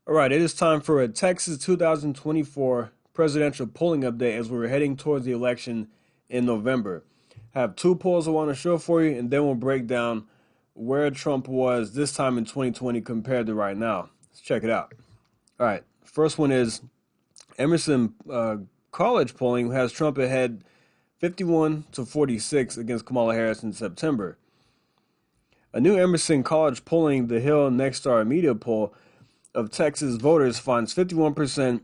All right, it is time for a Texas 2024 presidential polling update as we're heading towards the election in November. I have two polls I want to show for you, and then we'll break down where Trump was this time in 2020 compared to right now. Let's check it out. All right, first one is Emerson College polling has Trump ahead 51 to 46 against Kamala Harris in September. A new Emerson College polling, the Hill Next Star Media poll of Texas voters finds 51%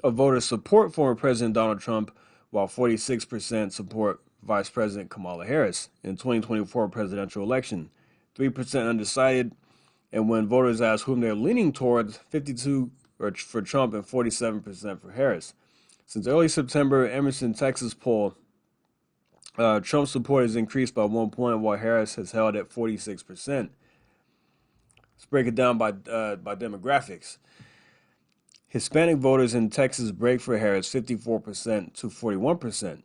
of voters support former President Donald Trump, while 46% support Vice President Kamala Harris in 2024 presidential election. 3% undecided, and when voters ask whom they're leaning towards, 52 are for Trump and 47% for Harris. Since early September, Emerson, Texas poll, Trump support has increased by 1 point, while Harris has held at 46%. Let's break it down by demographics. Hispanic voters in Texas break for Harris 54% to 41%.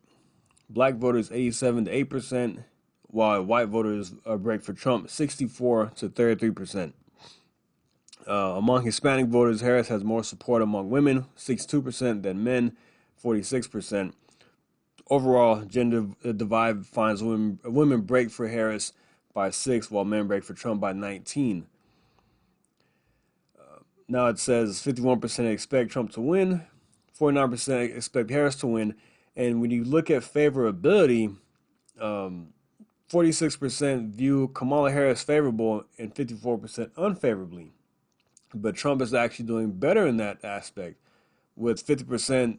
Black voters 87 to 8%, while white voters break for Trump 64 to 33%. Among Hispanic voters, Harris has more support among women, 62%, than men, 46%. Overall, gender divide finds women break for Harris by 6, while men break for Trump by 19. Now it says 51% expect Trump to win, 49% expect Harris to win. And when you look at favorability, 46% view Kamala Harris favorable and 54% unfavorably. But Trump is actually doing better in that aspect with 50%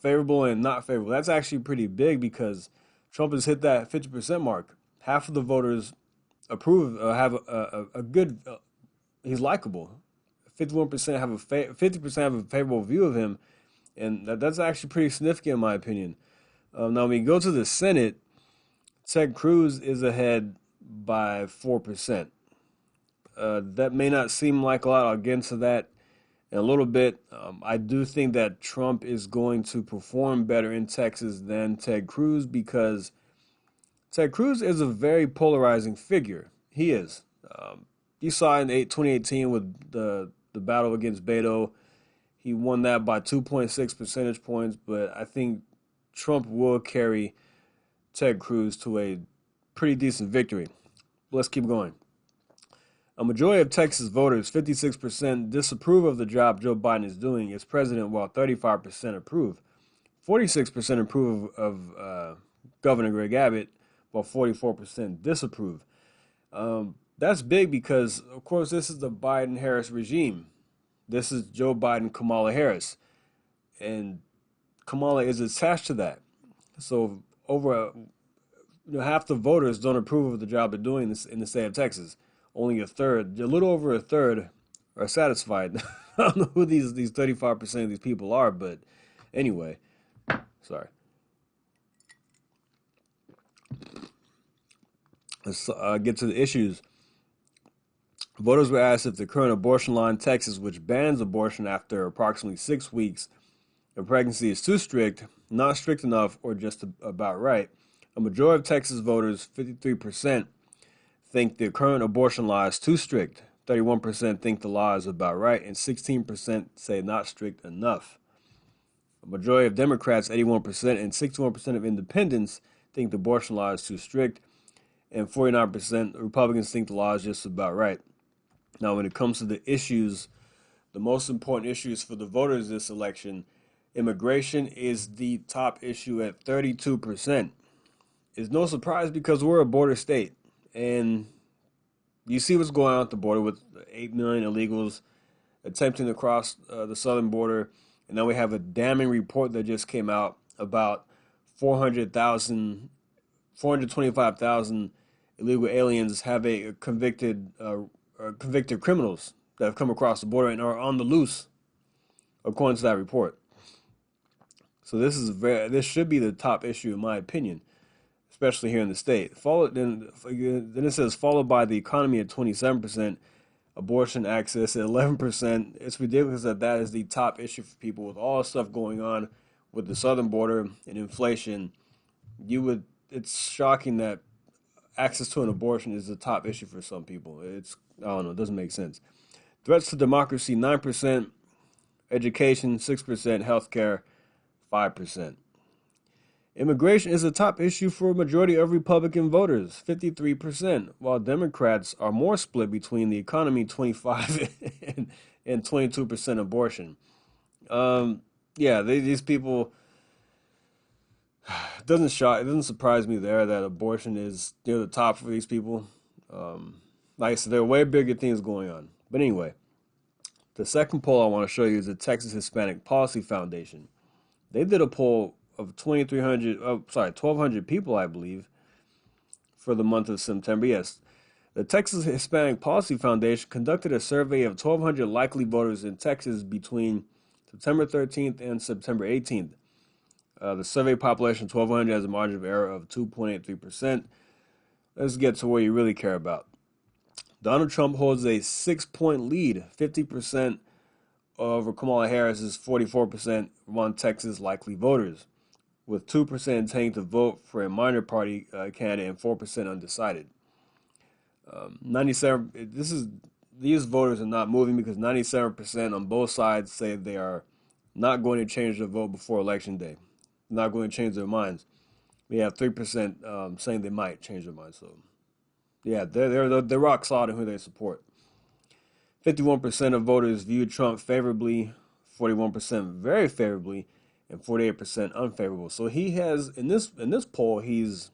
favorable and not favorable. That's actually pretty big because Trump has hit that 50% mark. Half of the voters approve, have a good, he's likable. 51% have 50% have a favorable view of him, and that's actually pretty significant in my opinion. Now, when we go to the Senate, Ted Cruz is ahead by 4%. That may not seem like a lot. I'll get into that in a little bit. I do think that Trump is going to perform better in Texas than Ted Cruz because Ted Cruz is a very polarizing figure. He is. You saw in 2018 with the battle against Beto. He won that by 2.6 percentage points, but I think Trump will carry Ted Cruz to a pretty decent victory. Let's keep going. A majority of Texas voters, 56%, disapprove of the job Joe Biden is doing as president, while 35% approve. 46% approve of Governor Greg Abbott, while 44% disapprove. That's big because, of course, this is the Biden-Harris regime. This is Joe Biden, Kamala Harris, and Kamala is attached to that. So over half the voters don't approve of the job they're doing in the state of Texas. Only a little over a third, are satisfied. I don't know who these 35% of these people are, but anyway, sorry. Let's get to the issues. Voters were asked if the current abortion law in Texas, which bans abortion after approximately 6 weeks of pregnancy, is too strict, not strict enough, or just about right. A majority of Texas voters, 53%, think the current abortion law is too strict. 31% think the law is about right, and 16% say not strict enough. A majority of Democrats, 81%, and 61% of independents think the abortion law is too strict, and 49% Republicans think the law is just about right. Now, when it comes to the issues, the most important issues for the voters this election, immigration is the top issue at 32%. It's no surprise because we're a border state. And you see what's going on at the border with 8 million illegals attempting to cross the southern border. And now we have a damning report that just came out about 425,000 illegal aliens have a convicted criminals that have come across the border and are on the loose, according to that report. So this should be the top issue in my opinion, especially here in the state. Then it says followed by the economy at 27%, abortion access at 11%. It's ridiculous that is the top issue for people with all the stuff going on with the southern border and inflation. It's shocking that access to an abortion is the top issue for some people. I don't know, it doesn't make sense. Threats to democracy, 9%. Education, 6%. Healthcare, 5%. Immigration is a top issue for a majority of Republican voters, 53%, while Democrats are more split between the economy, 25 and 22% abortion. Um, yeah, these people, it doesn't surprise me there that abortion is near the top for these people. Like I said, there are way bigger things going on. But anyway, the second poll I want to show you is the Texas Hispanic Policy Foundation. They did a poll of 1,200 people, I believe, for the month of September. Yes, the Texas Hispanic Policy Foundation conducted a survey of 1,200 likely voters in Texas between September 13th and September 18th. The survey population 1,200 has a margin of error of 2.83%. Let's get to what you really care about. Donald Trump holds a 6-point lead, 50% over Kamala Harris's 44% among Texas likely voters, with 2% intending to vote for a minor party candidate and 4% undecided. 97. These voters are not moving because 97% on both sides say they are not going to change their vote before Election Day, not going to change their minds. We have 3% saying they might change their minds. So, yeah, they're rock solid in who they support. 51% of voters viewed Trump favorably, 41% very favorably, and 48% unfavorable. So he has in this poll he's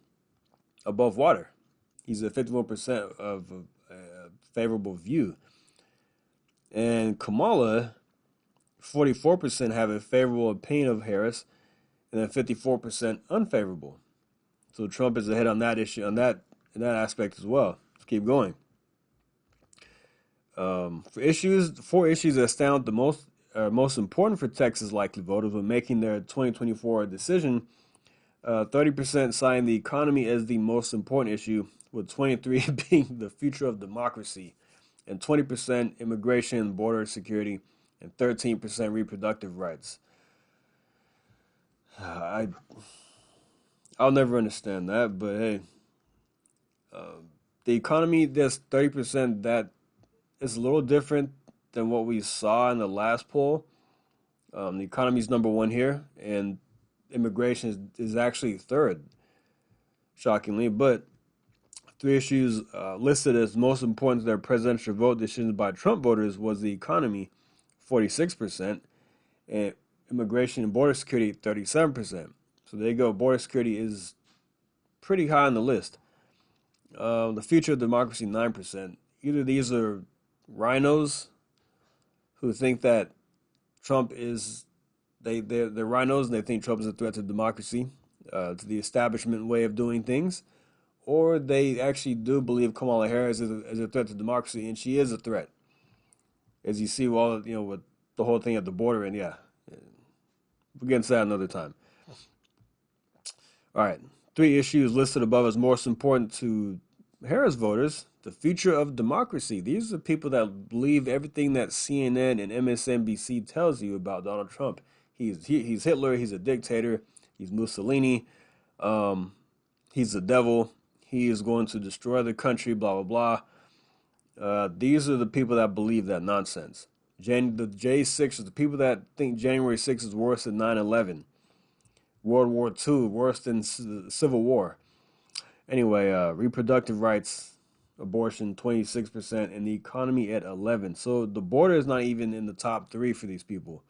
above water. He's at 51% of a favorable view, and Kamala, 44% have a favorable opinion of Harris, and then 54% unfavorable. So Trump is ahead on that issue, in that aspect as well. Let's keep going. Four issues that stand out the most important for Texas likely voters when making their 2024 decision. 30% citing the economy as the most important issue, with 23 being the future of democracy, and 20% immigration and border security, and 13% reproductive rights. I'll never understand that, but hey, the economy, there's 30% that is a little different than what we saw in the last poll. The economy is number one here, and immigration is actually third, shockingly. But three issues listed as most important to their presidential vote decisions by Trump voters was the economy, 46%, and immigration and border security, 37%. So there you go. Border security is pretty high on the list. The future of democracy, 9%. Either these are rhinos who think that Trump is they're rhinos and they think Trump is a threat to democracy, to the establishment way of doing things, or they actually do believe Kamala Harris is a threat to democracy, and she is a threat, as you see, with the whole thing at the border. And yeah, we'll get into that another time. All right, three issues listed above as most important to Harris voters. The future of democracy. These are people that believe everything that CNN and MSNBC tells you about Donald Trump. He's Hitler. He's a dictator. He's Mussolini. He's the devil. He is going to destroy the country. Blah blah blah. These are the people that believe that nonsense. The J6 is the people that think January 6th is worse than 9/11. World War II worse than the Civil War. Anyway, reproductive rights. Abortion 26%, and the economy at 11%. So the border is not even in the top three for these people.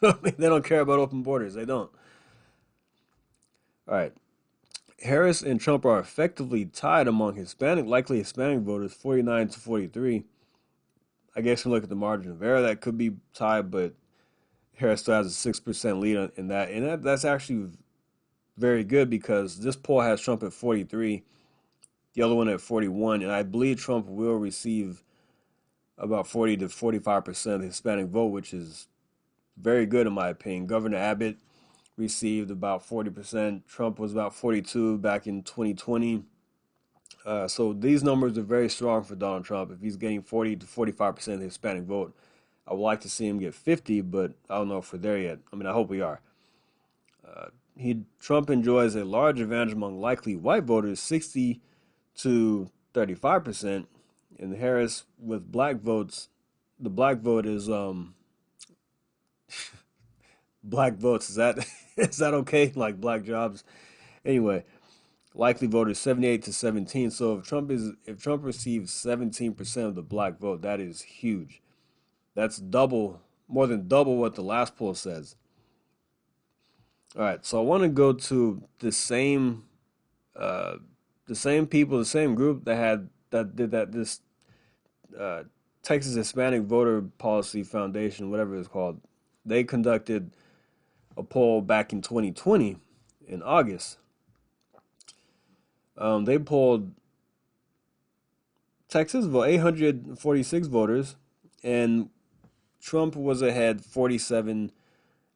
They don't care about open borders. They don't. All right. Harris and Trump are effectively tied among likely Hispanic voters, 49 to 43. I guess you look at the margin of error, that could be tied, but Harris still has a 6% lead in that. And that's actually very good because this poll has Trump at 43. The other one at 41, and I believe Trump will receive about 40 to 45% of the Hispanic vote, which is very good in my opinion. Governor Abbott received about 40%. Trump was about 42 back in 2020. So these numbers are very strong for Donald Trump. If he's getting 40 to 45% of the Hispanic vote, I would like to see him get 50, but I don't know if we're there yet. I mean, I hope we are. Trump enjoys a large advantage among likely white voters, 60 to 35%, and Harris with black votes the black vote is black votes. Is that is that okay? Like black jobs. Anyway, likely voters 78 to 17. So if Trump receives 17% of the black vote, that is huge. That's double, more than double what the last poll says. All right, so I want to go to uh, the same people, the same group that did that this uh, Texas Hispanic Voter Policy Foundation, whatever it's called. They conducted a poll back in 2020 in August. They polled Texas 846 voters, and Trump was ahead 47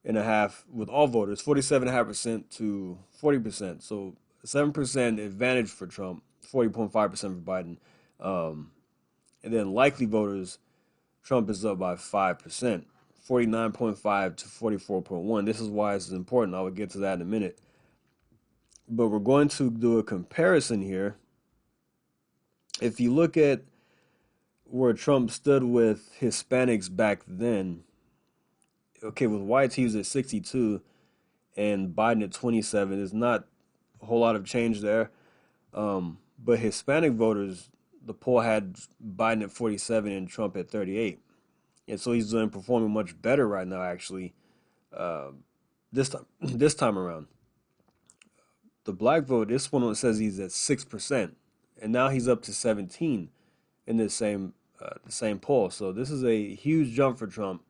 and a half with all voters, 47.5% to 40%. So 7% advantage for Trump, 40.5% for Biden. Um, and then likely voters, Trump is up by 5%, 49.5 to 44.1. This is why this is important. I will get to that in a minute. But we're going to do a comparison here. If you look at where Trump stood with Hispanics back then, okay, with whites he was at 62 and Biden at 27. There's not a whole lot of change there. But Hispanic voters, the poll had Biden at 47 and Trump at 38. And so he's doing performing much better right now, actually, uh, this time around. The black vote, this one says he's at 6%, and now he's up to 17 in the same poll. So this is a huge jump for Trump.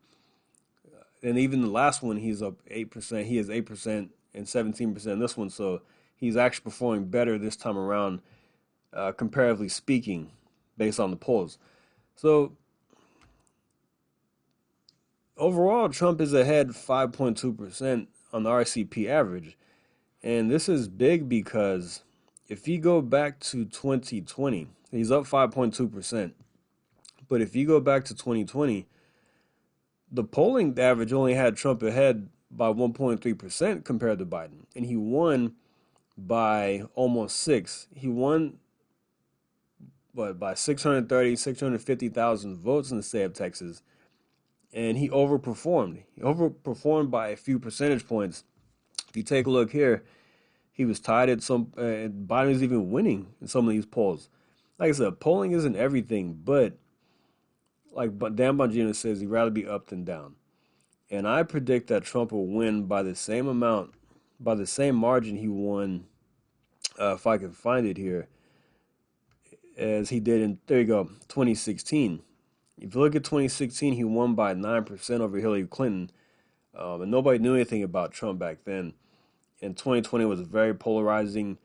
And even the last one, he's up 8%. He has 8% and 17% in this one. So he's actually performing better this time around, comparatively speaking, based on the polls. So overall, Trump is ahead 5.2% on the RCP average. And this is big because if you go back to 2020, he's up 5.2%. But if you go back to 2020, the polling average only had Trump ahead by 1.3% compared to Biden. And he won by almost six. He won by 650,000 votes in the state of Texas. And he overperformed. He overperformed by a few percentage points. If you take a look here, he was tied at some, and Biden was even winning in some of these polls. Like I said, polling isn't everything, but like Dan Bongino says, he'd rather be up than down. And I predict that Trump will win by the same amount, by the same margin he won, if I can find it here, as he did in, there you go, 2016. If you look at 2016, he won by 9% over Hillary Clinton. And nobody knew anything about Trump back then. And 2020 was a very polarizing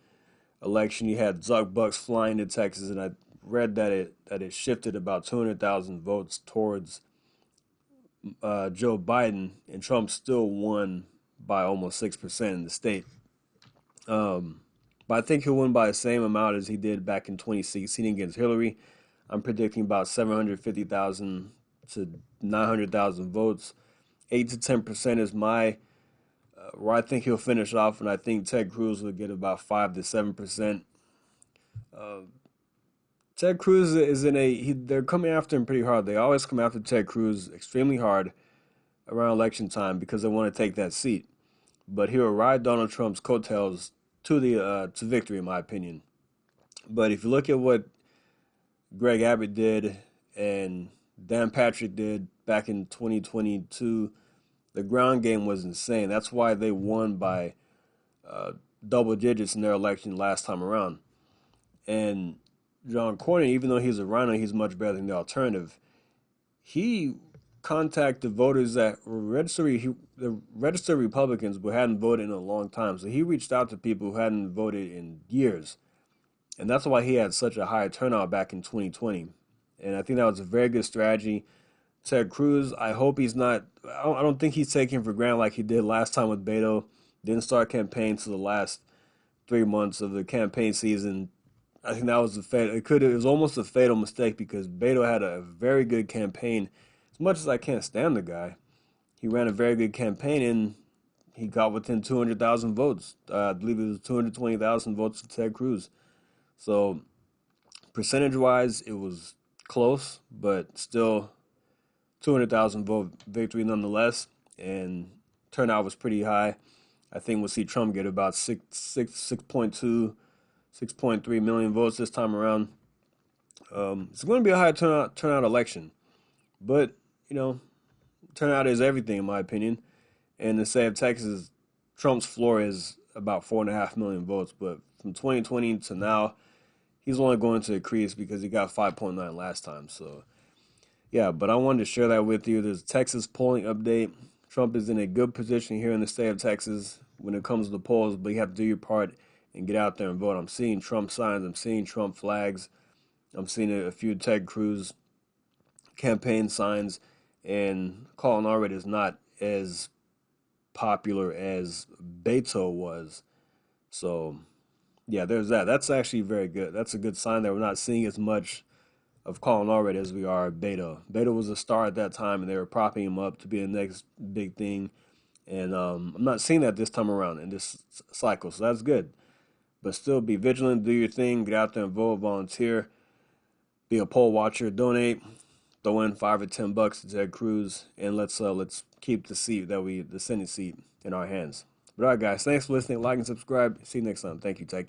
election. You had Zuck Bucks flying to Texas, and I read that it shifted about 200,000 votes towards Joe Biden, and Trump still won by almost 6% in the state. Um, but I think he'll win by the same amount as he did back in 2016 against Hillary. I'm predicting about 750,000 to 900,000 votes. 8 to 10% is my where I think he'll finish off, and I think Ted Cruz will get about 5 to 7%. Uh, Ted Cruz is in they're coming after him pretty hard. They always come after Ted Cruz extremely hard around election time because they want to take that seat. But he'll ride Donald Trump's coattails to victory, in my opinion. But if you look at what Greg Abbott did and Dan Patrick did back in 2022, the ground game was insane. That's why they won by uh, double digits in their election last time around. And John Cornyn, even though he's a rhino, he's much better than the alternative. He contacted voters that were the registered Republicans but hadn't voted in a long time. So he reached out to people who hadn't voted in years. And that's why he had such a high turnout back in 2020. And I think that was a very good strategy. Ted Cruz, I hope he's not, I don't think he's taking for granted like he did last time with Beto. Didn't start campaign to the last 3 months of the campaign season. I think that was it was almost a fatal mistake because Beto had a very good campaign. As much as I can't stand the guy, he ran a very good campaign and he got within 200,000 votes. I believe it was 220,000 votes of Ted Cruz. So percentage wise, it was close, but still 200,000 vote victory nonetheless, and turnout was pretty high. I think we'll see Trump get about 6.2, 6.3 million votes this time around. It's going to be a high turnout election, but you know, turnout is everything in my opinion. And the state of Texas, Trump's floor is about 4.5 million votes, but from 2020 to now, he's only going to increase because he got 5.9 last time. So yeah, but I wanted to share that with you. There's a Texas polling update. Trump is in a good position here in the state of Texas when it comes to the polls, but you have to do your part and get out there and vote. I'm seeing Trump signs, I'm seeing Trump flags, I'm seeing a few Ted Cruz campaign signs, and Colin already is not as popular as Beto was. So yeah, there's that. That's actually very good. That's a good sign that we're not seeing as much of Colin already as we are Beto. Beto was a star at that time, and they were propping him up to be the next big thing. And I'm not seeing that this time around in this cycle, so that's good. But still, be vigilant, do your thing, get out there and vote, volunteer, be a poll watcher, donate, throw in $5 or $10 to Ted Cruz, and let's keep the Senate seat in our hands. But all right, guys, thanks for listening. Like and subscribe. See you next time. Thank you. Take care.